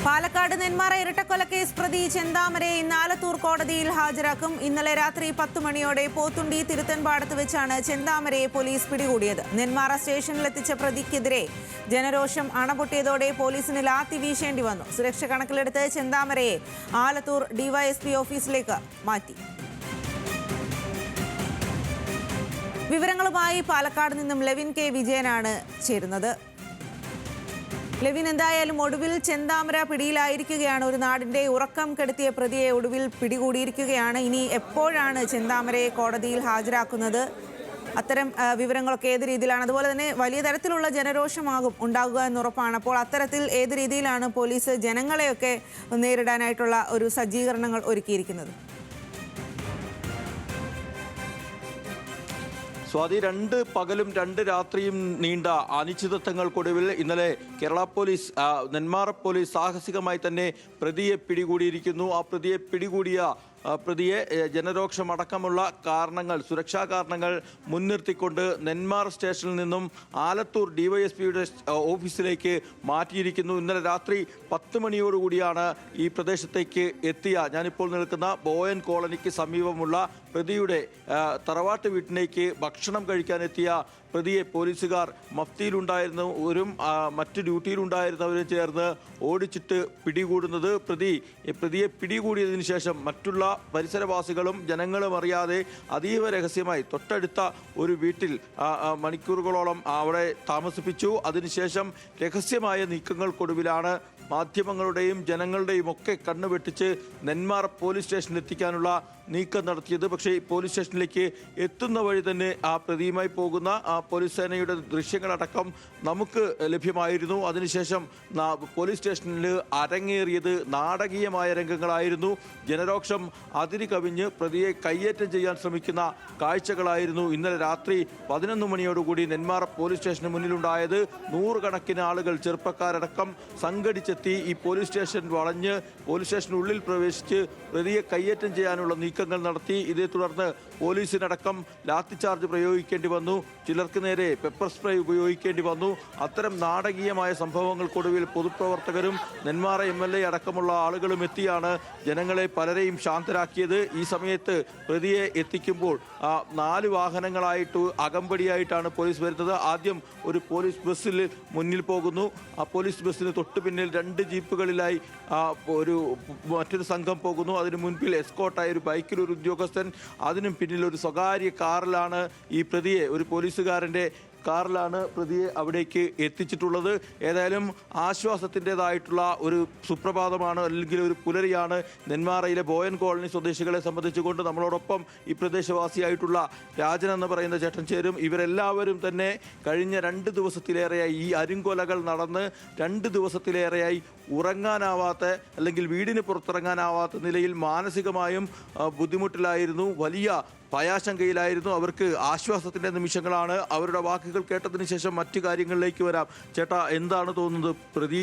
പാലക്കാട് നെന്മാറ ഇരട്ടക്കൊലക്കേസ് പ്രതി ചെന്താമരയെ ഇന്ന് ആലത്തൂർ കോടതിയിൽ ഹാജരാക്കും. ഇന്നലെ രാത്രി 10 മണിയോടെ പോത്തുണ്ടി തിരുത്തൻപാടത്ത് വെച്ചാണ് ചെന്താമരയെ പോലീസ് പിടികൂടിയത്. നെന്മാറ സ്റ്റേഷനിലെത്തിച്ച പ്രതിക്കെതിരെ ജനരോഷം അണപൊട്ടിയതോടെ പോലീസിന് ലാത്തി വീശേണ്ടി വന്നു. സുരക്ഷ കണക്കിലെടുത്ത് ചെന്താമരയെ ആലത്തൂർ ഡിവൈഎസ്പി ഓഫീസിലേക്ക് മാറ്റി. വിവരങ്ങളുമായി പാലക്കാട് നിന്നും ലെവിൻ കെ വിജയനാണ് ചേരുന്നത്. ലെവിൻ, എന്തായാലും ഒടുവിൽ ചെന്താമര പിടിയിലായിരിക്കുകയാണ്. ഒരു നാടിന്റെ ഉറക്കം കെടുത്തിയ പ്രതിയെ ഒടുവിൽ പിടികൂടിയിരിക്കുകയാണ്. ഇനി എപ്പോഴാണ് ചെന്താമരയെ കോടതിയിൽ ഹാജരാക്കുന്നത്? അത്തരം വിവരങ്ങളൊക്കെ ഏത് രീതിയിലാണ്? അതുപോലെ തന്നെ വലിയ തരത്തിലുള്ള ജനരോഷമാകും ഉണ്ടാകുക എന്നുറപ്പാണ്. അപ്പോൾ അത്തരത്തിൽ ഏത് രീതിയിലാണ് പോലീസ് ജനങ്ങളെയൊക്കെ നേരിടാനായിട്ടുള്ള ഒരു സജ്ജീകരണങ്ങൾ ഒരുക്കിയിരിക്കുന്നത്? സ്വാതി, 2 പകലും 2 രാത്രിയും നീണ്ട അനിശ്ചിതത്വങ്ങൾക്കൊടുവിൽ ഇന്നലെ കേരള പോലീസ്, നെന്മാറ പോലീസ് സാഹസികമായി തന്നെ പ്രതിയെ പിടികൂടിയിരിക്കുന്നു. ആ പ്രതിയെ ജനരോക്ഷമടക്കമുള്ള കാരണങ്ങൾ, സുരക്ഷാ കാരണങ്ങൾ മുൻനിർത്തിക്കൊണ്ട് നെന്മാർ സ്റ്റേഷനിൽ നിന്നും ആലത്തൂർ ഡിവൈഎസ്പിയുടെ ഓഫീസിലേക്ക് മാറ്റിയിരിക്കുന്നു. ഇന്നലെ രാത്രി 10 മണിയോടുകൂടിയാണ് ഈ പ്രദേശത്തേക്ക് ഞാനിപ്പോൾ നിൽക്കുന്ന ബോയൻ കോളനിക്ക് സമീപമുള്ള പ്രതിയുടെ തറവാട്ട് വീട്ടിലേക്ക് ഭക്ഷണം കഴിക്കാനെത്തിയ പ്രതിയെ പോലീസുകാർ മഫ്തിയിലുണ്ടായിരുന്നവരും മറ്റ് ഡ്യൂട്ടിയിലുണ്ടായിരുന്നവരും ചേർന്ന് ഓടിച്ചിട്ട് പിടികൂടുന്നത്. പ്രതിയെ പിടികൂടിയതിനു ശേഷം മറ്റുള്ള പരിസരവാസികളും ജനങ്ങളും അറിയാതെ അതീവ രഹസ്യമായി തൊട്ടടുത്ത ഒരു വീട്ടിൽ മണിക്കൂറുകളോളം അവിടെ താമസിപ്പിച്ചു. അതിനുശേഷം രഹസ്യമായ നീക്കങ്ങൾക്കൊടുവിലാണ് മാധ്യമങ്ങളുടെയും ജനങ്ങളുടെയും ഒക്കെ കണ്ണുവെട്ടിച്ച് നെന്മാറ പോലീസ് സ്റ്റേഷനിൽ എത്തിക്കാനുള്ള നീക്കം നടത്തിയത്. പക്ഷേ പോലീസ് സ്റ്റേഷനിലേക്ക് എത്തുന്ന വഴി തന്നെ ആ പ്രതിയുമായി പോകുന്ന പോലീസ് സേനയുടെ ദൃശ്യങ്ങളടക്കം നമുക്ക് ലഭ്യമായിരുന്നു. അതിനുശേഷം പോലീസ് സ്റ്റേഷനിൽ അരങ്ങേറിയത് നാടകീയമായ രംഗങ്ങളായിരുന്നു. ജനരോക്ഷം അതിരി കവിഞ്ഞ് പ്രതിയെ കയ്യേറ്റം ചെയ്യാൻ ശ്രമിക്കുന്ന കാഴ്ചകളായിരുന്നു ഇന്നലെ രാത്രി 11 മണിയോടുകൂടി നെന്മാറ പോലീസ് സ്റ്റേഷന് മുന്നിലുണ്ടായത്. 100 കണക്കിന് ആളുകൾ, ചെറുപ്പക്കാരടക്കം സംഘടിച്ചെത്തി ഈ പോലീസ് സ്റ്റേഷൻ വളഞ്ഞ് പോലീസ് സ്റ്റേഷനുള്ളിൽ പ്രവേശിച്ച് പ്രതിയെ കയ്യേറ്റം ചെയ്യാനുള്ള നീക്കങ്ങൾ നടത്തി. ഇതേ തുടർന്ന് പോലീസിനടക്കം ലാത്തിചാർജ് പ്രയോഗിക്കേണ്ടി വന്നു. ചിലർക്ക് നേരെ പെപ്പർ സ്പ്രേ ഉപയോഗിക്കേണ്ടി വന്നു. അത്തരം നാടകീയമായ സംഭവങ്ങൾക്കൊടുവിൽ പൊതുപ്രവർത്തകരും നെന്മാറ MLA അടക്കമുള്ള ആളുകളും എത്തിയാണ് ജനങ്ങളെ പലരെയും ശാന്തരാക്കിയത്. ഈ സമയത്ത് പ്രതിയെ എത്തിക്കുമ്പോൾ 4 വാഹനങ്ങളായിട്ട് അകമ്പടിയായിട്ടാണ് പോലീസ് വരുന്നത്. ആദ്യം ഒരു പോലീസ് ബസ്സിൽ മുന്നിൽ പോകുന്നു. ആ പോലീസ് ബസ്സിന് തൊട്ടു പിന്നിൽ 2 ജീപ്പുകളിലായി മറ്റൊരു സംഘം പോകുന്നു. അതിന് മുൻപിൽ എസ്കോട്ടായ ഒരു ബൈക്കിൽ ഒരു ഉദ്യോഗസ്ഥൻ, അതിനും പിന്നിൽ ഒരു സ്വകാര്യ കാറിലാണ് ഈ പ്രതിയെ, ഒരു പോലീസുകാരൻ്റെ കാറിലാണ് പ്രതിയെ അവിടേക്ക് എത്തിച്ചിട്ടുള്ളത്. ഏതായാലും ആശ്വാസത്തിൻ്റെതായിട്ടുള്ള ഒരു സുപ്രഭാതമാണ്, അല്ലെങ്കിൽ ഒരു പുലരിയാണ് നെന്മാറയിലെ ബോയൻ കോളനി സ്വദേശികളെ സംബന്ധിച്ചുകൊണ്ട്. നമ്മളോടൊപ്പം ഈ പ്രദേശവാസിയായിട്ടുള്ള രാജൻ എന്ന് പറയുന്ന ചേട്ടൻ ചേരും. ഇവരെല്ലാവരും തന്നെ കഴിഞ്ഞ 2 ദിവസത്തിലേറെയായി, ഈ അരുംകൊലകൾ നടന്ന് 2 ദിവസത്തിലേറെയായി ഉറങ്ങാനാവാത്ത, അല്ലെങ്കിൽ വീടിന് പുറത്തിറങ്ങാനാവാത്ത നിലയിൽ മാനസികമായും ബുദ്ധിമുട്ടിലായിരുന്നു, വലിയ ഭയാശങ്കയിലായിരുന്നു. അവർക്ക് ആശ്വാസത്തിൻ്റെ നിമിഷങ്ങളാണ്. അവരുടെ വാക്കുകൾ കേട്ടതിന് ശേഷം മറ്റു കാര്യങ്ങളിലേക്ക് വരാം. ചേട്ടാ, എന്താണ് തോന്നുന്നത്? പ്രതി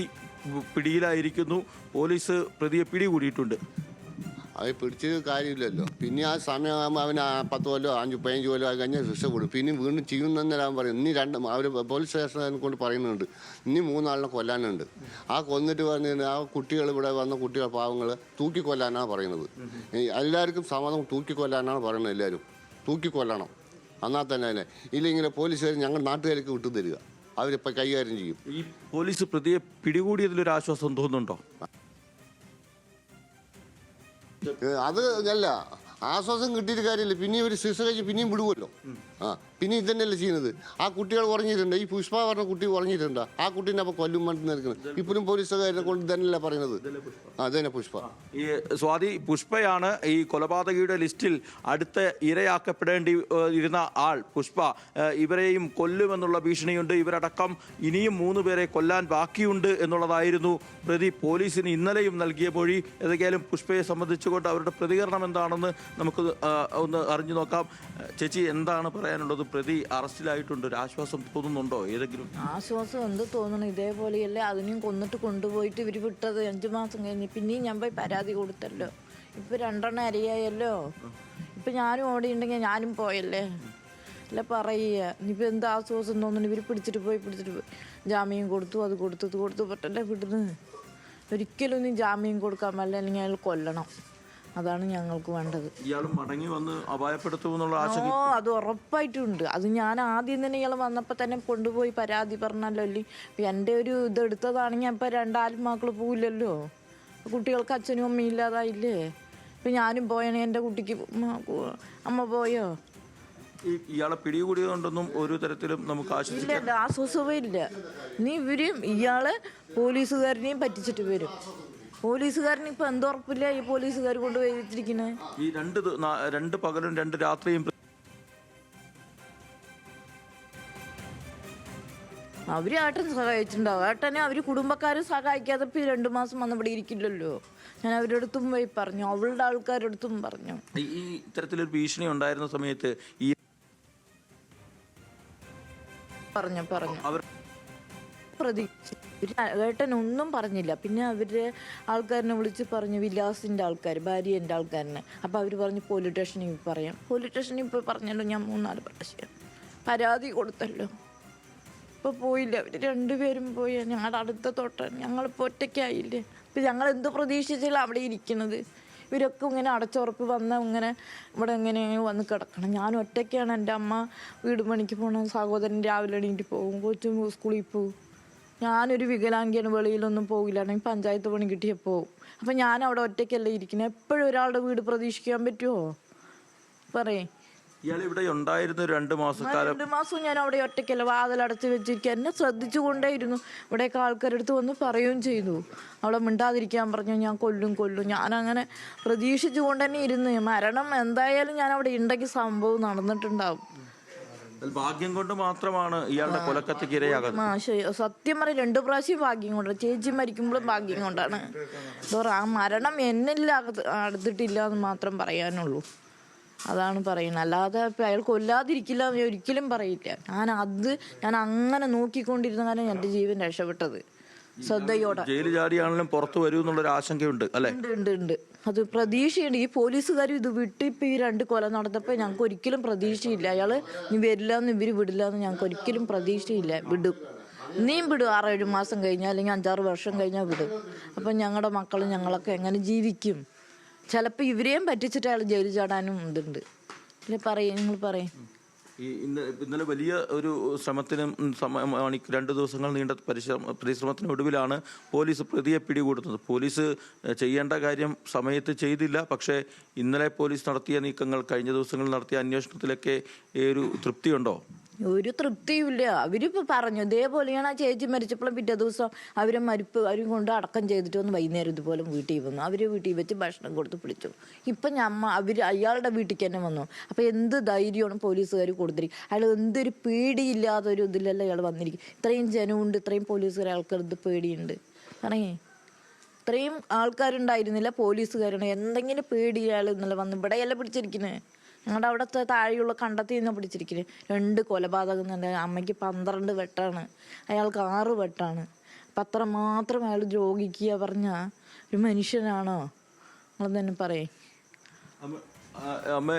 പിടിയിലായിരിക്കുന്നു, പോലീസ് പ്രതിയെ പിടികൂടിയിട്ടുണ്ട്. അത് പിടിച്ചത് കാര്യമില്ലല്ലോ. പിന്നെ ആ സമയമാകുമ്പോൾ അവന് 10 കൊല്ലോ 15 കൊല്ലോ അത് കഴിഞ്ഞാൽ ശിക്ഷ കൊടുക്കും. പിന്നെ വീണ്ടും ചെയ്യുന്നെന്നല്ല അവൻ പറയും. ഇനി അവർ പോലീസ് സ്റ്റേഷനെ കൊണ്ട് പറയുന്നുണ്ട്, ഇനി 3 ആളിനെ കൊല്ലാനുണ്ട്. ആ കൊന്നിട്ട് പറഞ്ഞിട്ട് ആ കുട്ടികൾ, ഇവിടെ വന്ന കുട്ടികൾ, പാവങ്ങൾ തൂക്കിക്കൊല്ലാനാണ് പറയുന്നത്. എല്ലാവർക്കും സമാധാനം തൂക്കിക്കൊല്ലാനാണ് പറയുന്നത്. എല്ലാവരും തൂക്കിക്കൊല്ലണം. എന്നാൽ തന്നെ അല്ലേ, ഇല്ലെങ്കിൽ പോലീസുകാർ ഞങ്ങൾ നാട്ടുകാർക്ക് വിട്ടു തരിക, അവരിപ്പോൾ കൈകാര്യം ചെയ്യും. ഈ പോലീസ് പ്രതിയെ പിടികൂടിയതിലൊരു ആശ്വാസം തോന്നുന്നുണ്ടോ? അത് അല്ല, ആശ്വാസം കിട്ടിയിട്ട് കാര്യമില്ല. പിന്നെ ഇവർ ശിക്ഷ കഴിഞ്ഞ് പിന്നെയും വിടുമല്ലോ. പിന്നെ ഇതന്നെയല്ലേ ചെയ്യുന്നത്. ആ കുട്ടികൾ ഉറങ്ങിയിട്ടുണ്ട്. ഈ പുഷ്പ പറഞ്ഞ കുട്ടി ഉറങ്ങിയിട്ടുണ്ട്. ആ കുട്ടീനെ അപ്പോൾ കൊല്ലും മണ്ടി നിൽക്കുന്നത്. ഇപ്പോഴും പോലീസുകാരെ കൊണ്ട് തന്നെയല്ലേ പറയുന്നത്. അതന്നെ പുഷ്പ. ഈ സ്വാതി, പുഷ്പയാണ് ഈ കൊലപാതകയുടെ ലിസ്റ്റിൽ അടുത്ത ഇരയാക്കപ്പെടേണ്ടി ഇരുന്ന ആൾ. പുഷ്പ ഇവരെയും കൊല്ലുമെന്നുള്ള ഭീഷണിയുണ്ട്. ഇവരടക്കം ഇനിയും 3 പേരെ കൊല്ലാൻ ബാക്കിയുണ്ട് എന്നുള്ളതായിരുന്നു പ്രതി പോലീസിന് ഇന്നലെയും നൽകിയ മൊഴി. ഏതൊക്കെയാലും പുഷ്പയെ സംബന്ധിച്ചുകൊണ്ട് അവരുടെ പ്രതികരണം എന്താണെന്ന് നമുക്ക് ഒന്ന് അറിഞ്ഞു നോക്കാം. ചേച്ചി, എന്താണ് പറയാനുള്ളത്? പ്രതി അറസ്റ്റിലായിട്ടുണ്ട്, ഒരു ആശ്വാസം തോന്നുന്നുണ്ടോ? ഏതെങ്കിലും ആശ്വാസം എന്ത് തോന്നണം? ഇതേപോലെയല്ലേ അതിനെയും കൊന്നിട്ട് കൊണ്ടുപോയിട്ട് ഇവർ വിട്ടത്. 5 മാസം കഴിഞ്ഞ് പിന്നെയും ഞാൻ പോയി പരാതി കൊടുത്തല്ലോ. ഇപ്പം 2 എണ്ണം അരിയായല്ലോ. ഇപ്പം ഞാനും ഓടിയുണ്ടെങ്കിൽ ഞാനും പോയല്ലേ. അല്ല പറയുക. ഇനിയിപ്പോൾ എന്താ ആശ്വാസം തോന്നുന്നു? ഇവർ പിടിച്ചിട്ട് പോയി ജാമ്യം കൊടുത്തു, അത് കൊടുത്തു പറ്റല്ലേ വിടുന്നത്. ഒരിക്കലും ഒന്നും ജാമ്യം കൊടുക്കാൻ പാടില്ല, അല്ലെങ്കിൽ അയാൾ കൊല്ലണം. അതാണ് ഞങ്ങൾക്ക് വേണ്ടത്. ഇയാൾ മടങ്ങി വന്ന് അപായപ്പെടുത്തുമെന്നുള്ള ആശങ്ക അത് ഉറപ്പായിട്ടുണ്ട്. അത് ഞാൻ ആദ്യം തന്നെ ഇയാൾ വന്നപ്പോൾ തന്നെ കൊണ്ടുപോയി പരാതി പറഞ്ഞല്ലോ. അല്ലേ എൻ്റെ ഒരു ഇതെടുത്തതാണെങ്കിൽ ഇപ്പം 2 ആത്മാക്കൾ പോവില്ലല്ലോ. കുട്ടികൾക്ക് അച്ഛനും അമ്മയും ഇല്ലാതായില്ലേ. ഇപ്പം ഞാനും പോയാണെങ്കിൽ എൻ്റെ കുട്ടിക്ക് അമ്മ പോയോ? ഇയാളെ പിടികൂടിയതുകൊണ്ടൊന്നും ഒരു തരത്തിലും നമുക്ക് ഇല്ല, ആശ്വാസവും ഇല്ല. ഇനി ഇയാള് പോലീസുകാരനെയും പറ്റിച്ചിട്ട് വരും. പോലീസുകാരന് ഇപ്പൊ എന്തുറപ്പില്ല ഈ പോലീസുകാർ കൊണ്ടുപോയി വെച്ചിരിക്കുന്നത്. ഈ രണ്ട് പകലും 2 രാത്രിയും അവര് ഏട്ടൻ സഹായിച്ചിട്ടുണ്ടാവും. ഏട്ടനെ അവര് കുടുംബക്കാരും സഹായിക്കാതെ 2 മാസം വന്ന് ഇവിടെ ഇരിക്കില്ലല്ലോ. ഞാൻ അവരുടെ അടുത്തും പോയി പറഞ്ഞു, അവളുടെ ആൾക്കാരുടെ അടുത്തും പറഞ്ഞു. ഈ ഇത്തരത്തിലൊരു ഭീഷണി ഉണ്ടായിരുന്ന സമയത്ത് ഈ പറഞ്ഞു പ്രതീക്ഷ ഏട്ടൻ ഒന്നും പറഞ്ഞില്ല. പിന്നെ അവരുടെ ആൾക്കാരനെ വിളിച്ച് പറഞ്ഞു, വിലാസിൻ്റെ ആൾക്കാർ, ഭാര്യേൻ്റെ ആൾക്കാരനെ. അപ്പോൾ അവർ പറഞ്ഞു പോലീസ് സ്റ്റേഷനിൽ പറയാം. പോലീസ് സ്റ്റേഷനിൽ ഇപ്പോൾ പറഞ്ഞല്ലോ, ഞാൻ 3-4 പ്രാവശ്യം പരാതി കൊടുത്തല്ലോ. ഇപ്പോൾ പോയില്ല, അവർ 2 പേരും പോയി. ഞങ്ങളുടെ അടുത്ത തോട്ടം ഞങ്ങളിപ്പോൾ ഒറ്റയ്ക്കായില്ലേ. ഇപ്പം ഞങ്ങൾ എന്ത് പ്രതീക്ഷിച്ചാലും അവിടെ ഇരിക്കുന്നത്. ഇവരൊക്കെ ഇങ്ങനെ അടച്ചുറപ്പ് വന്ന് ഇങ്ങനെ ഇവിടെ എങ്ങനെ വന്ന് കിടക്കണം. ഞാൻ ഒറ്റയ്ക്കാണ്. എൻ്റെ അമ്മ വീട് പണിക്ക് പോകണം, സഹോദരൻ രാവിലെ എണീറ്റ് പോകും, കൊച്ചു സ്കൂളിൽ പോകും. ഞാനൊരു വികലാംഗിയാണ്, വെളിയിലൊന്നും പോകില്ലാണെങ്കിൽ പഞ്ചായത്ത് പണി കിട്ടിയാൽ പോകും. അപ്പം ഞാൻ അവിടെ ഒറ്റയ്ക്കല്ലേ ഇരിക്കുന്നത്. എപ്പോഴും ഒരാളുടെ വീട് പ്രതീക്ഷിക്കാൻ പറ്റുമോ? പറയേ. ഇയാൾ ഇവിടെ ഉണ്ടായിരുന്നു 2 മാസക്കാലം. 2 മാസവും ഞാൻ അവിടെ ഒറ്റയ്ക്കല്ല, വാതിലടച്ച് വെച്ചിരിക്കുക. എന്നെ ശ്രദ്ധിച്ചുകൊണ്ടേയിരുന്നു. ഇവിടെയൊക്കെ ആൾക്കാരെടുത്ത് വന്ന് പറയുകയും ചെയ്തു. അവിടെ മിണ്ടാതിരിക്കാൻ പറഞ്ഞു, ഞാൻ കൊല്ലും. ഞാനങ്ങനെ പ്രതീക്ഷിച്ചുകൊണ്ട് തന്നെ ഇരുന്ന്. മരണം എന്തായാലും ഞാൻ അവിടെ ഉണ്ടെങ്കിൽ സംഭവം നടന്നിട്ടുണ്ടാവും. ഭാഗ്യം കൊണ്ട് മാത്രമാണ് ഇയാളുടെ കൊലക്കത്തിക്ക് ഇരയാകുന്നത്. സത്യം പറയും, 2 പ്രാവശ്യം ഭാഗ്യം കൊണ്ടാണ്. ചേച്ചി മരിക്കുമ്പോഴും ഭാഗ്യം കൊണ്ടാണ്. ആ മരണം എന്നില്ല അടുത്തിട്ടില്ല എന്ന് മാത്രം പറയാനുള്ളൂ. അതാണ് പറയുന്നത്. അല്ലാതെ അയാൾ കൊല്ലാതിരിക്കില്ല എന്ന് ഒരിക്കലും പറയില്ല. ഞാൻ അങ്ങനെ നോക്കിക്കൊണ്ടിരുന്ന കാരണം എൻ്റെ ജീവൻ രക്ഷപ്പെട്ടത്. ശ്രദ്ധയോടെ ജയില് ചാടിയാണെങ്കിലും പുറത്തു വരൂ എന്നുള്ളൊരു ആശങ്കയുണ്ട് അല്ലേ? ഉണ്ട്. അത് പ്രതീക്ഷയുണ്ട്. ഈ പോലീസുകാർ ഇത് വിട്ടിപ്പോൾ ഈ 2 കൊല നടന്നപ്പോൾ ഞങ്ങൾക്ക് ഒരിക്കലും പ്രതീക്ഷയില്ല. അയാൾ ഇനി വരില്ല എന്ന് ഇവർ വിടില്ല എന്ന് ഞങ്ങൾക്ക് ഒരിക്കലും പ്രതീക്ഷയില്ല. വിടും, ഇനിയും വിടും. 6-7 മാസം കഴിഞ്ഞാൽ അല്ലെങ്കിൽ 5-6 വർഷം കഴിഞ്ഞാൽ വിടും. അപ്പം ഞങ്ങളുടെ മക്കളും ഞങ്ങളൊക്കെ എങ്ങനെ ജീവിക്കും? ചിലപ്പോൾ ഇവരെയും പറ്റിച്ചിട്ട് അയാൾ ജയിലിൽ ചാടാനും ഇതുണ്ട്. അല്ലെ നിങ്ങൾ പറയും. ഇന്നലെ വലിയ ഒരു ശ്രമത്തിനും 2 ദിവസങ്ങൾ നീണ്ട പരിശ്രമത്തിനൊടുവിലാണ് പോലീസ് പ്രതിയെ പിടികൂടുന്നത്. പോലീസ് ചെയ്യേണ്ട കാര്യം സമയത്ത് ചെയ്തില്ല. പക്ഷേ ഇന്നലെ പോലീസ് നടത്തിയ നീക്കങ്ങൾ, കഴിഞ്ഞ ദിവസങ്ങളിൽ നടത്തിയ അന്വേഷണത്തിലൊക്കെ ഒരു തൃപ്തിയുണ്ടോ? ഒരു തൃപ്തിയുമില്ല. അവരിപ്പോൾ പറഞ്ഞു ഇതേപോലെയാണ്. ആ ചേച്ചി മരിച്ചപ്പോഴും പിറ്റേ ദിവസം അവരും കൊണ്ട് അടക്കം ചെയ്തിട്ട് വന്ന് വൈകുന്നേരം ഇതുപോലെ വീട്ടിൽ വന്നു. അവർ വീട്ടിൽ വെച്ച് ഭക്ഷണം കൊടുത്ത് പിടിച്ചു. ഇപ്പം അയാളുടെ വീട്ടിലേക്ക് തന്നെ വന്നു. അപ്പം എന്ത് ധൈര്യമാണ് പോലീസുകാർ കൊടുത്തിരിക്കും. അയാൾ എന്തൊരു പേടിയില്ലാതൊരു ഇതിലല്ല അയാൾ വന്നിരിക്കും. ഇത്രയും ജനമുണ്ട്, ഇത്രയും പോലീസുകാർ ആൾക്കാർ എന്ത് പേടിയുണ്ട് പറയേ. ഇത്രയും ആൾക്കാരുണ്ടായിരുന്നില്ല, പോലീസുകാരുണ്ട്. എന്തെങ്കിലും പേടി അയാൾ ഇന്നലെ വന്ന് ഇവിടെയല്ല പിടിച്ചിരിക്കുന്നത്. ഞങ്ങളുടെ അവിടുത്തെ താഴെയുള്ള കണ്ടെത്തി നിന്ന് പിടിച്ചിരിക്കുന്നത്. 2 കൊലപാതകം തന്നെ. അമ്മയ്ക്ക് 12 വെട്ടാണ്, അയാൾക്ക് 6 വെട്ടാണ്. അപ്പം അത്ര മാത്രം അയാൾ ദ്രോഹിക്കുക പറഞ്ഞാൽ ഒരു മനുഷ്യനാണോ? നിങ്ങൾ തന്നെ പറയേ. അമ്മ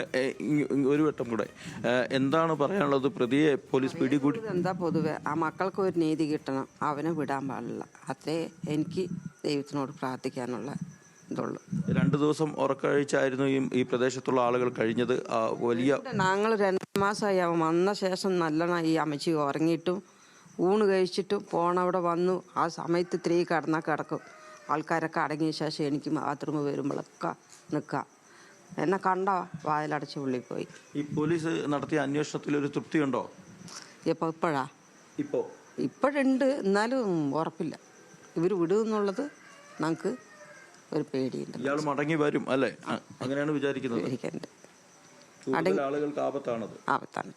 ഒരു വട്ടം കൂടെ എന്താണ് പറയാനുള്ളത്? പ്രതിയെ പോലീസ് പിടികൂടി എന്താ പൊതുവെ ആ മക്കൾക്ക് ഒരു നീതി കിട്ടണം. അവനെ വിടാൻ പാടില്ല. അത്രേ എനിക്ക് ദൈവത്തിനോട് പ്രാർത്ഥിക്കാനുള്ള ഇതുള്ളൂ. 2 ദിവസം ഉറക്കഴിച്ചായിരുന്നു ഈ പ്രദേശത്തുള്ള ആളുകൾ കഴിഞ്ഞത്. വലിയ ഞങ്ങൾ 2 മാസമായി അവൻ വന്ന ശേഷം നല്ലോണം ഈ അമ്മച്ചി ഉറങ്ങിയിട്ടും ഊണ് കഴിച്ചിട്ടും പോണവിടെ വന്നു. ആ സമയത്ത് 3 കിടക്കും. ആൾക്കാരൊക്കെ അടങ്ങിയ ശേഷം എനിക്ക് ബാത്റൂം വരുമ്പോഴൊക്കെ നിൽക്കാം. എന്നെ കണ്ട വാതിലടച്ച് ഉള്ളിൽ പോയി. ഈ പോലീസ് നടത്തിയ അന്വേഷണത്തിൽ ഒരു തൃപ്തിയുണ്ടോ? ഇപ്പോഴുണ്ട്, എന്നാലും ഉറപ്പില്ല. ഇവർ വിടുമെന്നുള്ളത് നമുക്ക് ഒരു പേടിയുണ്ട്. ഇയാൾ മടങ്ങി വരും അല്ലേ? അങ്ങനെയാണ് വിചാരിക്കുന്നത്. ആപത്താണ്.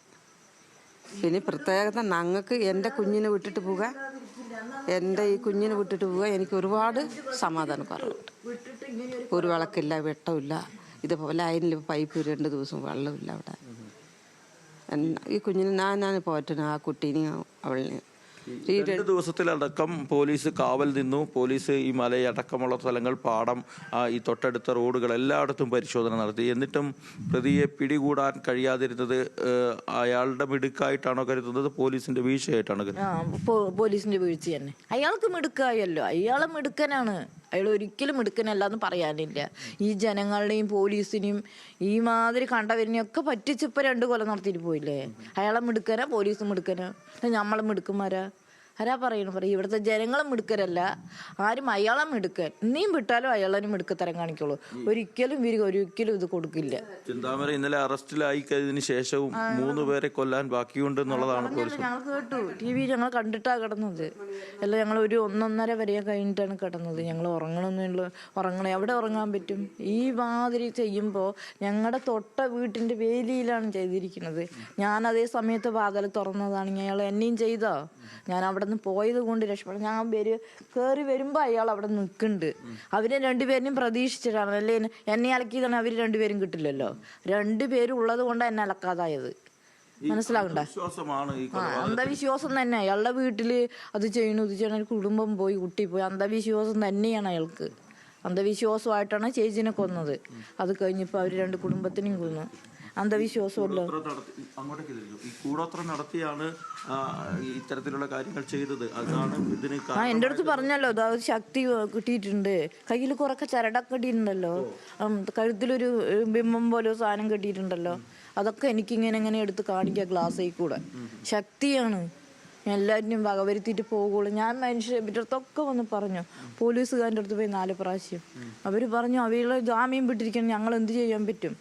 പിന്നെ പ്രത്യേകത ഞങ്ങൾക്ക് എൻ്റെ കുഞ്ഞിനെ വിട്ടിട്ട് പോകാൻ, എൻ്റെ ഈ കുഞ്ഞിനെ വിട്ടിട്ട് പോകാൻ എനിക്ക് ഒരുപാട് സമാധാനം കുറവുണ്ട്. ഒരു വിളക്കില്ല, വെട്ടമില്ല. ഇതുപോലെ അതിന് പൈപ്പ് 2 ദിവസം വെള്ളമില്ല അവിടെ. ഈ കുഞ്ഞിനെ ഞാൻ പോറ്റണം, ആ കുട്ടീനെയും അവളിനെയും. 2 ദിവസത്തിലടക്കം പോലീസ് കാവൽ നിന്നു. പോലീസ് ഈ മലയടക്കമുള്ള സ്ഥലങ്ങൾ, പാടം, ഈ തൊട്ടടുത്ത റോഡുകൾ എല്ലായിടത്തും പരിശോധന നടത്തി. എന്നിട്ടും പ്രതിയെ പിടികൂടാൻ കഴിയാതിരുന്നത് അയാളുടെ മിടുക്കായിട്ടാണോ കരുതുന്നത്? പോലീസിന്റെ വീഴ്ചയായിട്ടാണോ കരുതുന്നത്? പോലീസിന്റെ വീഴ്ച തന്നെ. അയാൾക്ക് മിടുക്കായല്ലോ, അയാളെ മിടുക്കനാണ്. അയാൾ ഒരിക്കലും മിടുക്കനല്ല എന്ന് പറയാനില്ല. ഈ ജനങ്ങളുടെയും പോലീസിനെയും ഈ മാതിരി കണ്ടവരിനെയൊക്കെ പറ്റിച്ചിപ്പോൾ 2 കൊല്ലം നടത്തിയിട്ട് പോയില്ലേ. അയാളെ മിടുക്കനാ, പോലീസ് മിടുക്കനാ, നമ്മളെ മിടുക്കന്മാരാ? ആരാ പറയണം? ഇവിടുത്തെ ജനങ്ങളും മിടുക്കരല്ല, ആരും അയാളെ മിടുക്കൻ. നീയും വിട്ടാലും അയാളെ മിടുക്കത്തരം കാണിക്കുള്ളൂ. ഒരിക്കലും ഇത് കൊടുക്കില്ല. ചിന്താമര ഇന്നലെ അറസ്റ്റിലായി കഴിഞ്ഞതിന് ശേഷവും 3 പേരെ കൊല്ലാൻ ബാക്കിയുണ്ട് എന്നുള്ളതാണ് ഞങ്ങൾ കേട്ടു. TV ഞങ്ങൾ കണ്ടിട്ടാ കിടന്നത്. അല്ല, ഞങ്ങൾ ഒരു 1-1.5 വരെ കഴിഞ്ഞിട്ടാണ് കിടന്നത്. ഞങ്ങൾ ഉറങ്ങണേ എവിടെ ഉറങ്ങാൻ പറ്റും? ഈ മാതിരി ചെയ്യുമ്പോൾ ഞങ്ങളുടെ തൊട്ട വീട്ടിന്റെ വേലിയിലാണ് ചെയ്തിരിക്കുന്നത്. ഞാൻ അതേ സമയത്ത് വാതിൽ തുറന്നതാണെങ്കിൽ അയാൾ എന്നെയും ചെയ്തോ? ഞാൻ അവിടെ നിന്ന് പോയത് കൊണ്ട് രക്ഷപ്പെടും. ഞാൻ കയറി വരുമ്പോൾ അയാൾ അവിടെ നിൽക്കുന്നുണ്ട്. അവരെ 2 പേരിനും പ്രതീക്ഷിച്ചിട്ടാണ്. അല്ലേ, എന്നെ അലക്കിയതാണ് അവർ 2 പേരും കിട്ടില്ലല്ലോ. 2 പേരും ഉള്ളത് കൊണ്ട് എന്നെ അലക്കാതായത്. മനസ്സിലാകണ്ട? അന്ധവിശ്വാസം തന്നെ. അയാളുടെ വീട്ടില് അത് ചെയ്യണു, ഇത് ചെയ്യണ, കുടുംബം പോയി, കുട്ടി പോയി. അന്ധവിശ്വാസം തന്നെയാണ് അയാൾക്ക്. അന്ധവിശ്വാസമായിട്ടാണ് ചേച്ചിനെ കൊന്നത്. അത് കഴിഞ്ഞപ്പോൾ അവർ 2 കുടുംബത്തിനെയും കൊന്നു. അന്ധവിശ്വാസമല്ലോ. കൂടോത്രം നടത്തിയാണ് ഇത്തരത്തിലുള്ള കാര്യങ്ങൾ ചെയ്തത്. അതാണ് ഇതിന് എൻ്റെ അടുത്ത് പറഞ്ഞല്ലോ, അതായത് ശക്തി കിട്ടിയിട്ടുണ്ട്. കയ്യിൽ കുറക്കെ ചരടൊക്കെ കെട്ടിയിട്ടുണ്ടല്ലോ, കഴുത്തിലൊരു ബിംബം പോലെ സാധനം കെട്ടിയിട്ടുണ്ടല്ലോ. അതൊക്കെ എനിക്കിങ്ങനെ എടുത്ത് കാണിക്കുക ഗ്ലാസ്സിൽ കൂടെ. ശക്തിയാണ്. എല്ലാവരും വകവരുത്തിയിട്ട് പോകുള്ളൂ. ഞാൻ മനുഷ്യരുടെ അടുത്തൊക്കെ വന്ന് പറഞ്ഞു. പോലീസുകാരുടെ അടുത്ത് പോയി 4 പ്രാവശ്യം. അവർ പറഞ്ഞു അവരുടെ ജാമ്യം വിട്ടിരിക്കണം, ഞങ്ങൾ എന്ത് ചെയ്യാൻ പറ്റും?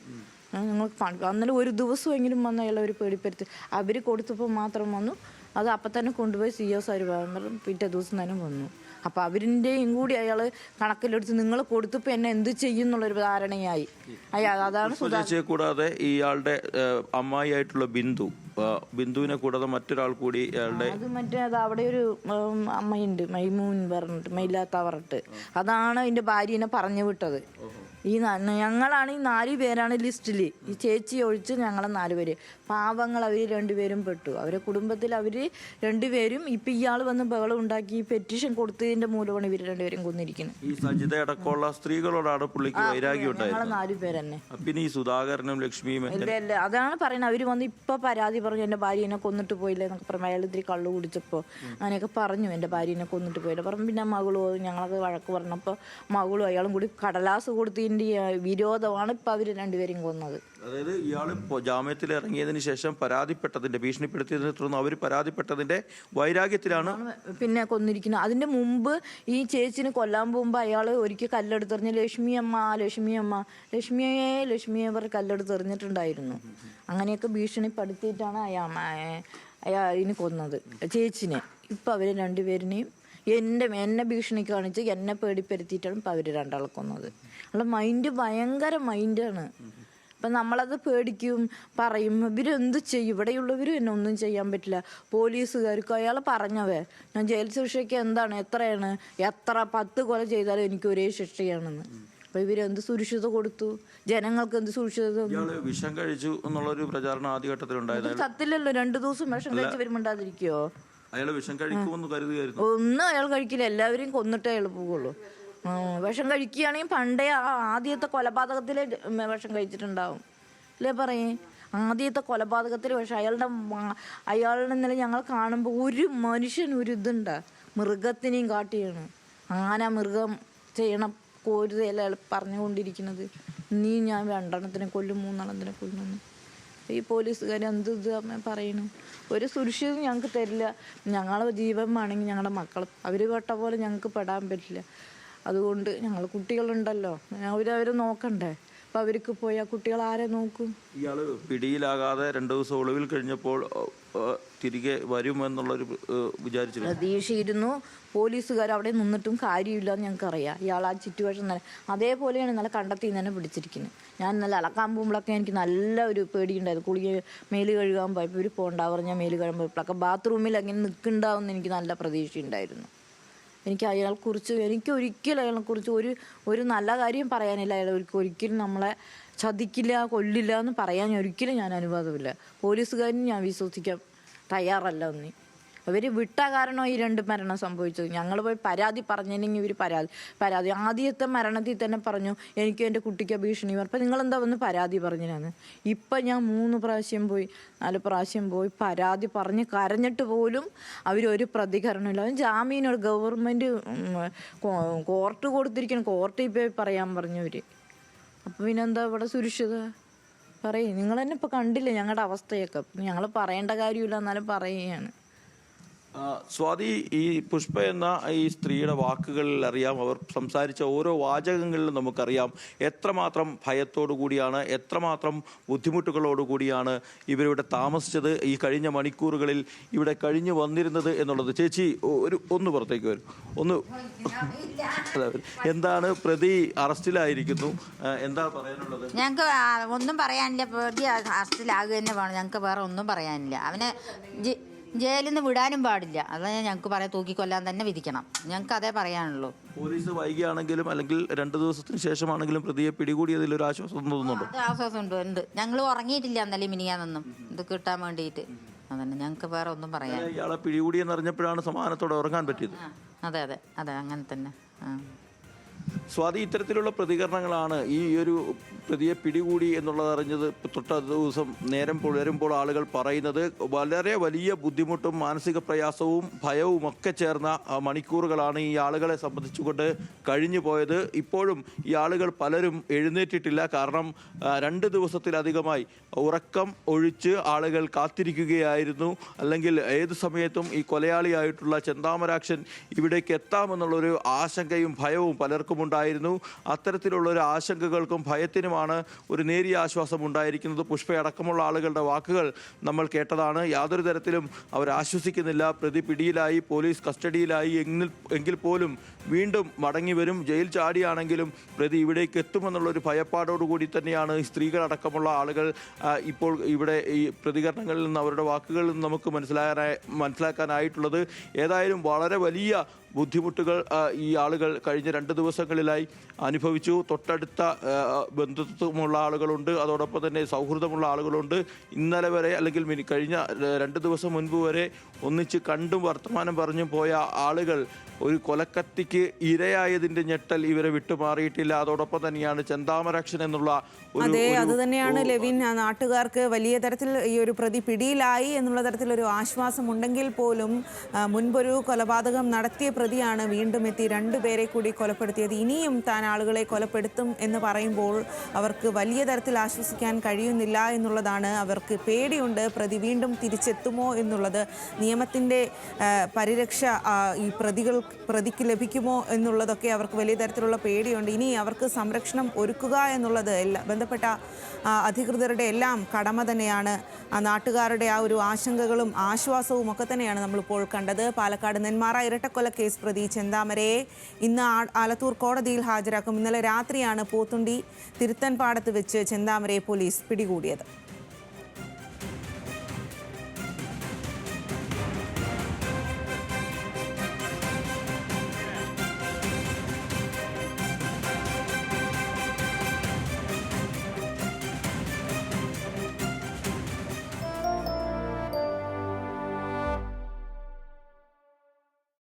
ഞങ്ങൾ അന്നേരം ഒരു ദിവസമെങ്കിലും വന്ന് അയാൾ അവർ പേടിപ്പെടുത്തി. അവർ കൊടുത്തപ്പോൾ മാത്രം വന്നു. അത് അപ്പം തന്നെ കൊണ്ടുപോയി CS പിറ്റേ ദിവസം തന്നെ വന്നു. അപ്പം അവരിൻ്റെയും കൂടി അയാൾ കണക്കിലെടുത്ത് നിങ്ങൾ കൊടുത്തപ്പോൾ എന്നെ എന്ത് ചെയ്യും എന്നുള്ളൊരു ധാരണയായി. അതാണ് സുധാകരനെ കൂടാതെ ഇയാളുടെ അമ്മായിയായിട്ടുള്ള ബിന്ദുവിനെ കൂടാതെ മറ്റൊരാൾ കൂടി ഇയാളുടെ അത് അവിടെ ഒരു അമ്മയുണ്ട്, മൈമൂൻ പറഞ്ഞിട്ട്, മൈലാത്ത പറഞ്ഞിട്ട്. അതാണ് അതിൻ്റെ ഭാര്യനെ പറഞ്ഞു വിട്ടത്. ഞങ്ങളാണ് ഈ 4 പേരാണ് ലിസ്റ്റിൽ. ഈ ചേച്ചി ഒഴിച്ച് ഞങ്ങളെ 4 പേര്. പാവങ്ങൾ അവർ 2 പേരും പെട്ടു. അവരെ കുടുംബത്തിൽ അവർ 2 പേരും ഇപ്പം ഇയാൾ വന്ന് ബഹളം ഉണ്ടാക്കി പെറ്റീഷൻ കൊടുത്തതിന്റെ മൂലമാണ് ഇവർ 2 പേരും കൊന്നിരിക്കുന്നത്. ഈ സജിത അടക്കമുള്ള സ്ത്രീകളോടാണ് പുള്ളിക്ക് വൈരാഗ്യം ഉണ്ടായത്. ഞങ്ങളെ 4 പേരെന്നെ. പിന്നെ ഈ സുധാകരനും ലക്ഷ്മിയും ഇല്ല, അതാണ് പറയുന്നത്. അവർ വന്ന് ഇപ്പൊ പരാതി പറഞ്ഞു, എന്റെ ഭാര്യനെ കൊന്നിട്ട് പോയില്ലേ എന്നൊക്കെ പറഞ്ഞു. അയാൾ ഇത്തിരി കള്ളു കുടിച്ചപ്പോൾ അങ്ങനെയൊക്കെ പറഞ്ഞു, എന്റെ ഭാര്യനെ കൊന്നിട്ട് പോയില്ല പറഞ്ഞു. പിന്നെ മകളും ഞങ്ങളൊക്കെ വഴക്ക് പറഞ്ഞപ്പോൾ മകളും അയാളും കൂടി കടലാസ് കൊടുത്തതിന്റെ വിരോധമാണ് ഇപ്പൊ അവര് 2 പേരും കൊന്നത്. അതായത് ഇയാൾ ജാമ്യത്തിൽ ഇറങ്ങിയതിന് ശേഷം പരാതിപ്പെട്ടതിന്റെ, ഭീഷണിപ്പെടുത്തിയതിനെ തുടർന്ന് അവർ പരാതിപ്പെട്ടതിന്റെ വൈരാഗ്യത്തിലാണ് പിന്നെ കൊന്നിരിക്കുന്നത്. അതിന്റെ മുമ്പ് ഈ ചേച്ചിനെ കൊല്ലാൻ പോകുമ്പോൾ അയാൾ ഒരിക്കൽ കല്ലെടുത്തെറിഞ്ഞ് ലക്ഷ്മിയെ പറഞ്ഞ് കല്ലെടുത്തെറിഞ്ഞിട്ടുണ്ടായിരുന്നു. അങ്ങനെയൊക്കെ ഭീഷണിപ്പെടുത്തിയിട്ടാണ് അയാളിനെ കൊന്നത്, ചേച്ചിനെ. ഇപ്പം അവർ 2 പേരിനെയും എന്നെ ഭീഷണി കാണിച്ച് എന്നെ പേടിപ്പെടുത്തിയിട്ടാണ് ഇപ്പം അവർ 2 ആളെ കൊന്നത്. അവളുടെ മൈൻഡ് ഭയങ്കര മൈൻഡാണ്. അപ്പം നമ്മളത് പേടിക്കും, പറയും. ഇവരെന്ത് ചെയ്യും? ഇവിടെയുള്ളവരും എന്നെ ഒന്നും ചെയ്യാൻ പറ്റില്ല. പോലീസുകാർക്കും അയാൾ പറഞ്ഞവേ, ഞാൻ ജയിൽ ശിക്ഷയ്ക്ക് എത്രയാണ് 10 കൊല ചെയ്താലും എനിക്ക് ഒരേ ശിക്ഷയാണെന്ന്. അപ്പൊ ഇവരെന്ത് സുരക്ഷിത കൊടുത്തു? ജനങ്ങൾക്ക് എന്ത് സുരക്ഷിത? വിഷം കഴിച്ചു എന്നുള്ളൊരു പ്രചാരണം ആദ്യഘട്ടത്തിലുണ്ടായത് സത്യമില്ലല്ലോ. 2 ദിവസം വിഷം കഴിച്ച് വരുമ്പോണ്ടാതിരിക്കോ? അയാൾ വിഷം കഴിക്കുമെന്ന് കരുതുകയായിരുന്നു. ഒന്നും അയാൾ കഴിക്കില്ല, എല്ലാവരെയും കൊന്നിട്ടേ അയാൾ പോകുള്ളൂ. വിഷം കഴിക്കുകയാണെങ്കിൽ പണ്ടേ ആദ്യത്തെ കൊലപാതകത്തിലെ വിഷം കഴിച്ചിട്ടുണ്ടാവും അല്ലേ പറയേ? ആദ്യത്തെ കൊലപാതകത്തിൽ വിഷം. അയാളുടെ ഇന്നലെ ഞങ്ങൾ കാണുമ്പോൾ ഒരു മനുഷ്യൻ ഒരു ഇതുണ്ട്, മൃഗത്തിനെയും കാട്ടിയാണ്. മൃഗം ചെയ്യണം കോരുതയല്ല അയാൾ പറഞ്ഞുകൊണ്ടിരിക്കുന്നത്. ഞാൻ 2 എണ്ണത്തിനെ കൊല്ലും, 3 എണ്ണത്തിനെ കൊല്ലുന്നു. ഈ പോലീസുകാർ എന്ത് ഇത് പറയണു? ഒരു സുരക്ഷിതം ഞങ്ങൾക്ക് തരില്ല. ഞങ്ങളെ ജീവൻ വേണമെങ്കിൽ ഞങ്ങളുടെ മക്കൾ അവർ പെട്ട പോലെ ഞങ്ങൾക്ക് പെടാൻ പറ്റില്ല. അതുകൊണ്ട് ഞങ്ങൾ കുട്ടികളുണ്ടല്ലോ, അവരവർ നോക്കണ്ടേ? അപ്പം അവർക്ക് പോയി ആ കുട്ടികൾ ആരെ നോക്കും? ഇയാൾ പിടിയിലാകാതെ 2 ദിവസം ഒളിവിൽ കഴിഞ്ഞപ്പോൾ തിരികെ വരുമെന്നുള്ളൊരു വിചാരിച്ചു പ്രതീക്ഷയിരുന്നു. പോലീസുകാർ അവിടെ നിന്നിട്ടും കാര്യമില്ല എന്ന് ഞങ്ങൾക്കറിയാം. ഇയാൾ ആ സിറ്റുവേഷൻ തന്നെ അതേപോലെയാണ് ഇന്നലെ കണ്ടെത്തി തന്നെ പിടിച്ചിരിക്കുന്നത്. ഞാൻ ഇന്നലെ അലക്കാൻ പോകുമ്പോഴൊക്കെ എനിക്ക് നല്ല ഒരു പേടിയുണ്ടായിരുന്നു. കുളിക മേല് കഴുകാൻ പോയപ്പോൾ ഇവർ പോകണ്ടാ പറഞ്ഞാൽ മേല് കഴുകാൻ പോയപ്പോഴൊക്കെ ബാത്റൂമിൽ അങ്ങനെ നിൽക്കുന്നുണ്ടാവുമെന്ന് എനിക്ക് നല്ല പ്രതീക്ഷയുണ്ടായിരുന്നു. എനിക്ക് ഒരിക്കലും അയാളെക്കുറിച്ച് ഒരു നല്ല കാര്യം പറയാനില്ല. അയാൾ ഒരിക്കലും നമ്മളെ ചതിക്കില്ല, കൊല്ലില്ല എന്ന് പറയാൻ ഒരിക്കലും ഞാൻ അനുവാദമില്ല. പോലീസുകാരനും ഞാൻ വിശ്വസിക്കാൻ തയ്യാറല്ല. അവർ വിട്ട കാരണം ഈ 2 മരണം സംഭവിച്ചത്. ഞങ്ങൾ പോയി പരാതി പറഞ്ഞില്ലെങ്കിൽ ഇവർ പരാതി ആദ്യത്തെ മരണത്തിൽ തന്നെ പറഞ്ഞു എനിക്കും എൻ്റെ കുട്ടിക്ക് ഭീഷണി പറഞ്ഞു. അപ്പം നിങ്ങളെന്താ വന്ന് പരാതി പറഞ്ഞിരുന്നു? ഇപ്പം ഞാൻ 3 പ്രാവശ്യം പോയി 4 പ്രാവശ്യം പോയി പരാതി പറഞ്ഞ് കരഞ്ഞിട്ട് പോലും അവരൊരു പ്രതികരണമില്ല. അവൻ ജാമീനോട് ഗവൺമെൻറ് കോർട്ട് കൊടുത്തിരിക്കണം, കോർട്ടിൽ പോയി പറയാൻ പറഞ്ഞവർ. അപ്പം പിന്നെന്താ ഇവിടെ സുരക്ഷിത? പറയും. നിങ്ങൾ തന്നെ ഇപ്പോൾ കണ്ടില്ലേ ഞങ്ങളുടെ അവസ്ഥയൊക്കെ. ഞങ്ങൾ പറയേണ്ട കാര്യമില്ല, എന്നാലും പറയുകയാണ്. സ്വാതി, ഈ പുഷ്പ എന്ന ഈ സ്ത്രീയുടെ വാക്കുകളിൽ അറിയാം, അവർ സംസാരിച്ച ഓരോ വാചകങ്ങളിലും നമുക്കറിയാം എത്രമാത്രം ഭയത്തോടു കൂടിയാണ്, എത്രമാത്രം ബുദ്ധിമുട്ടുകളോടുകൂടിയാണ് ഇവരിവിടെ താമസിച്ചത്, ഈ കഴിഞ്ഞ മണിക്കൂറുകളിൽ ഇവിടെ കഴിഞ്ഞു വന്നിരുന്നത് എന്നുള്ളത്. ചേച്ചി ഒന്ന് പുറത്തേക്ക് വരും. എന്താണ്, പ്രതി അറസ്റ്റിലായിരിക്കുന്നു, എന്താ പറയാനുള്ളത്? ഞങ്ങൾക്ക് ഒന്നും പറയാനില്ല. പ്രതി അറസ്റ്റിലാകുക തന്നെ വേണം. ഞങ്ങൾക്ക് വേറെ ഒന്നും പറയാനില്ല. അവനെ ജയിലിൽ നിന്ന് വിടാനും പാടില്ല. അതാണ് ഞങ്ങൾക്ക് പറയാം, തൂക്കിക്കൊല്ലാൻ തന്നെ വിധിക്കണം. ഞങ്ങൾക്ക് അതേ പറയാനുള്ളൂ. പോലീസ് വൈകിയാണെങ്കിലും അല്ലെങ്കിൽ 2 ദിവസത്തിന് ശേഷമാണെങ്കിലും പ്രതിയെ പിടികൂടിയതിൽ ഒരു ആശ്വാസം തോന്നുന്നുണ്ടോ? അത് ആശ്വാസമുണ്ട്. ഞങ്ങൾ ഉറങ്ങിയിട്ടില്ല എന്നല്ലേ മിനിയാന്നൊന്നും ഇത് കിട്ടാൻ വേണ്ടിയിട്ട്. അതന്നെ, ഞങ്ങൾക്ക് വേറെ ഒന്നും പറയാൻ. ഇയാളെ പിടികൂടിയെന്നറിഞ്ഞപ്പോഴാണ് സമാധാനത്തോടെ ഉറങ്ങാൻ പറ്റിയത്. അതെ അതെ അതെ, അങ്ങനെ തന്നെ. സ്വാതി, ഇത്തരത്തിലുള്ള പ്രതികരണങ്ങളാണ് ഈ ഒരു പ്രതിയെ പിടികൂടി എന്നുള്ളത് അറിഞ്ഞത് തൊട്ട ദിവസം നേരം പുലരുമ്പോൾ ആളുകൾ പറയുന്നത്. വളരെ വലിയ ബുദ്ധിമുട്ടും മാനസിക പ്രയാസവും ഭയവും ഒക്കെ ചേർന്ന മണിക്കൂറുകളാണ് ഈ ആളുകളെ സംബന്ധിച്ചുകൊണ്ട് കഴിഞ്ഞു പോയത്. ഇപ്പോഴും ഈ ആളുകൾ പലരും എഴുന്നേറ്റിട്ടില്ല. കാരണം 2 ദിവസത്തിലധികമായി ഉറക്കം ഒഴിച്ച് ആളുകൾ കാത്തിരിക്കുകയായിരുന്നു. അല്ലെങ്കിൽ ഏത് സമയത്തും ഈ കൊലയാളിയായിട്ടുള്ള ചെന്താമരാക്ഷൻ ഇവിടേക്ക് എത്താമെന്നുള്ളൊരു ആശങ്കയും ഭയവും പലർക്കും ഉണ്ടായിരുന്നു. അത്തരത്തിലുള്ള ഒരു ആശങ്കകൾക്കും ഭയത്തിനുമാണ് ഒരു നേരിയ ആശ്വാസം ഉണ്ടായിരിക്കുന്നത്. പുഷ്പയടക്കമുള്ള ആളുകളുടെ വാക്കുകൾ നമ്മൾ കേട്ടതാണ്. യാതൊരു തരത്തിലും അവർ ആശ്വസിക്കുന്നില്ല. പ്രതി പിടിയിലായി, പോലീസ് കസ്റ്റഡിയിലായി എങ്കിൽ പോലും വീണ്ടും മടങ്ങി വരും. ജയിൽ ചാടിയാണെങ്കിലും പ്രതി ഇവിടേക്ക് എത്തുമെന്നുള്ളൊരു ഭയപ്പാടോടുകൂടി തന്നെയാണ് ഈ സ്ത്രീകളടക്കമുള്ള ആളുകൾ ഇപ്പോൾ ഇവിടെ ഈ പ്രതികരണങ്ങളിൽ നിന്ന്, അവരുടെ വാക്കുകളിൽ നിന്ന് നമുക്ക് മനസ്സിലാക്കാനായിട്ടുള്ളത്. ഏതായാലും വളരെ വലിയ ബുദ്ധിമുട്ടുകൾ ഈ ആളുകൾ കഴിഞ്ഞ 2 ദിവസങ്ങളിലായി അനുഭവിച്ചു. തൊട്ടടുത്ത ബന്ധുത്വമുള്ള ആളുകളുണ്ട്, അതോടൊപ്പം തന്നെ സൗഹൃദമുള്ള ആളുകളുണ്ട്. ഇന്നലെ വരെ അല്ലെങ്കിൽ കഴിഞ്ഞ 2 ദിവസം മുൻപ് വരെ ഒന്നിച്ച് കണ്ടും വർത്തമാനം പറഞ്ഞും പോയ ആളുകൾ ഒരു കൊലക്കത്തിക്ക് ഇരയായതിൻ്റെ ഞെട്ടൽ ഇവരെ വിട്ടുമാറിയിട്ടില്ല. അതോടൊപ്പം തന്നെയാണ് ചെന്താമരാക്ഷൻ എന്നുള്ള അതെ, അത് തന്നെയാണ് ലെവിൻ. നാട്ടുകാർക്ക് വലിയ തരത്തിൽ ഈ ഒരു പ്രതി പിടിയിലായി എന്നുള്ള തരത്തിലൊരു ആശ്വാസം ഉണ്ടെങ്കിൽ പോലും മുൻപൊരു കൊലപാതകം നടത്തിയ പ്രതിയാണ് വീണ്ടും എത്തി 2 പേരെ കൂടി കൊലപ്പെടുത്തിയത്. ഇനിയും താൻ ആളുകളെ കൊലപ്പെടുത്തും എന്ന് പറയുമ്പോൾ അവർക്ക് വലിയ തരത്തിൽ ആശ്വസിക്കാൻ കഴിയുന്നില്ല എന്നുള്ളതാണ്. അവർക്ക് പേടിയുണ്ട്, പ്രതി വീണ്ടും തിരിച്ചെത്തുമോ എന്നുള്ളത്. നിയമത്തിൻ്റെ പരിരക്ഷ ഈ പ്രതിക്ക് ലഭിക്കുമോ എന്നുള്ളതൊക്കെ അവർക്ക് വലിയ തരത്തിലുള്ള പേടിയുണ്ട്. ഇനി അവർക്ക് സംരക്ഷണം ഒരുക്കുക എന്നുള്ളത് ബന്ധപ്പെട്ട അധികൃതരുടെ എല്ലാം കടമ തന്നെയാണ്. നാട്ടുകാരുടെ ആ ഒരു ആശങ്കകളും ആശ്വാസവും ഒക്കെ തന്നെയാണ് നമ്മളിപ്പോൾ കണ്ടത്. പാലക്കാട് നെന്മാറ ഇരട്ടക്കൊല കേസ് പ്രതി ചെന്താമരയെ ഇന്ന് ആലത്തൂർ കോടതിയിൽ ഹാജരാക്കും. ഇന്നലെ രാത്രിയാണ് പോത്തുണ്ടി തിരുത്തൻപാടത്ത് വെച്ച് ചെന്താമരയെ പോലീസ് പിടികൂടിയത്.